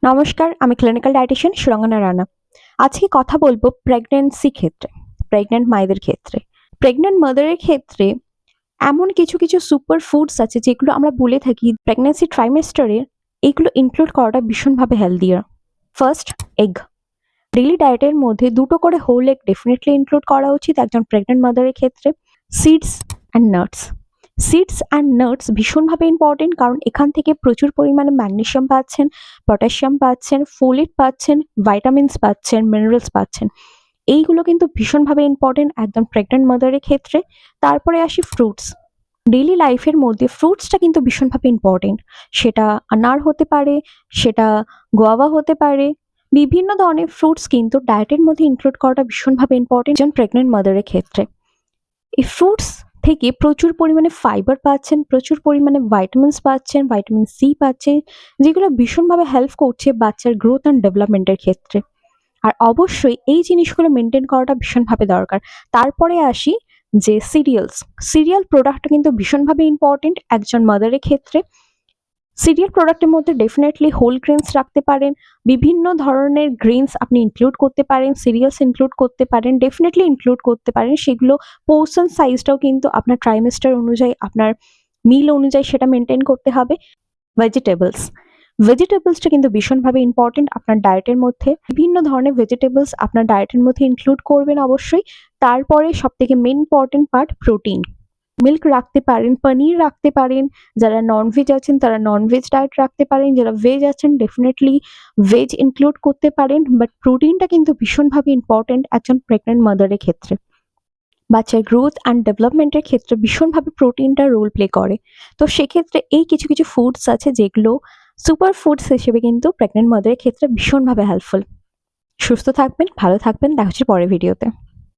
নমস্কার, আমি clinical dietician Surangana Rana. আজকে কথা বলবো প্রেগন্যান্ট মায়েদের ক্ষেত্রে। প্রেগন্যান্ট মাদারের ক্ষেত্রে এমন কিছু সুপার ফুডস আছে যেগুলো আমরা বলে থাকি প্রেগন্যান্সি ট্রাইমেস্টারে এইগুলো ইনক্লুড করাটা ভীষণভাবে হেলদিয়ার। First, egg. ডেইলি ডায়েটের মধ্যে 2টো করে হোল এগ ডেফিনেটলি ইনক্লুড করা উচিত একজন প্রেগন্যান্ট মাদারের ক্ষেত্রে। সিডস অ্যান্ড নাটস ভীষণভাবে ইম্পর্টেন্ট, কারণ এখান থেকে প্রচুর পরিমাণে ম্যাগনেসিয়াম পাচ্ছেন, পটাশিয়াম পাচ্ছেন, ফোলেট পাচ্ছেন, ভাইটামিনস পাচ্ছেন, মিনারেলস পাচ্ছেন। এইগুলো কিন্তু ভীষণভাবে ইম্পর্টেন্ট একদম প্রেগন্যান্ট মাদারের ক্ষেত্রে। তারপরে আসি ফ্রুটস। ডেইলি লাইফের মধ্যে ফ্রুটসটা কিন্তু ভীষণভাবে ইম্পর্টেন্ট। সেটা আনার হতে পারে, সেটা গোয়াভা হতে পারে, বিভিন্ন ধরনের ফ্রুটস কিন্তু ডায়েটের মধ্যে ইনক্লুড করাটা ভীষণভাবে ইম্পর্টেন্ট একজন প্রেগন্যান্ট মাদারের ক্ষেত্রে। এই ফ্রুটস থেকে প্রচুর পরিমাণে ফাইবার পাচ্ছেন, প্রচুর পরিমাণে ভাইটামিনস পাচ্ছেন, ভাইটামিন সি পাচ্ছেন, যেগুলো ভীষণভাবে হেল্প করছে বাচ্চার গ্রোথ অ্যান্ড ডেভেলপমেন্টের ক্ষেত্রে। আর অবশ্যই এই জিনিসগুলো মেনটেন করাটা ভীষণভাবে দরকার। তারপরে আসি যে সিরিয়াল প্রোডাক্টটা কিন্তু ভীষণভাবে ইম্পর্টেন্ট একজন মাদারের ক্ষেত্রে। সিরিয়াল প্রোডাক্টের মধ্যে ডেফিনেটলি হোল গ্রেনস রাখতে পারেন, বিভিন্ন ধরনের গ্রেনস আপনি ইনক্লুড করতে পারেন, সিরিয়ালস ইনক্লুড করতে পারেন, ডেফিনেটলি ইনক্লুড করতে পারেন। সেগুলো পোর্শন সাইজটাও কিন্তু আপনার ট্রাইমেস্টার অনুযায়ী, আপনার মিল অনুযায়ী সেটা মেনটেন করতে হবে। ভেজিটেবলসটা কিন্তু ভীষণভাবে ইম্পর্টেন্ট আপনার ডায়েটের মধ্যে। বিভিন্ন ধরনের ভেজিটেবলস আপনার ডায়েটের মধ্যে ইনক্লুড করবেন অবশ্যই। তারপরে সবথেকে main important part protein. Milk রাখতে পারেন, পনির রাখতে পারেন। যারা ননভেজ আছেন তারা ননভেজ ডায়েট রাখতে পারেন, যারা ভেজ আছেন ডেফিনেটলি ভেজ ইনক্লুড করতে পারেন। বাট প্রোটিনটা কিন্তু ভীষণভাবে ইম্পর্টেন্ট একজন প্রেগন্যান্ট মাদারের ক্ষেত্রে। বাচ্চার গ্রোথ অ্যান্ড ডেভেলপমেন্টের ক্ষেত্রে ভীষণভাবে প্রোটিনটা রোল প্লে করে। তো সেক্ষেত্রে এই কিছু ফুডস আছে যেগুলো সুপার ফুডস হিসেবে কিন্তু প্রেগন্যান্ট মাদারের ক্ষেত্রে ভীষণভাবে হেল্পফুল। সুস্থ থাকবেন, ভালো থাকবেন, দেখা হচ্ছে পরের ভিডিওতে।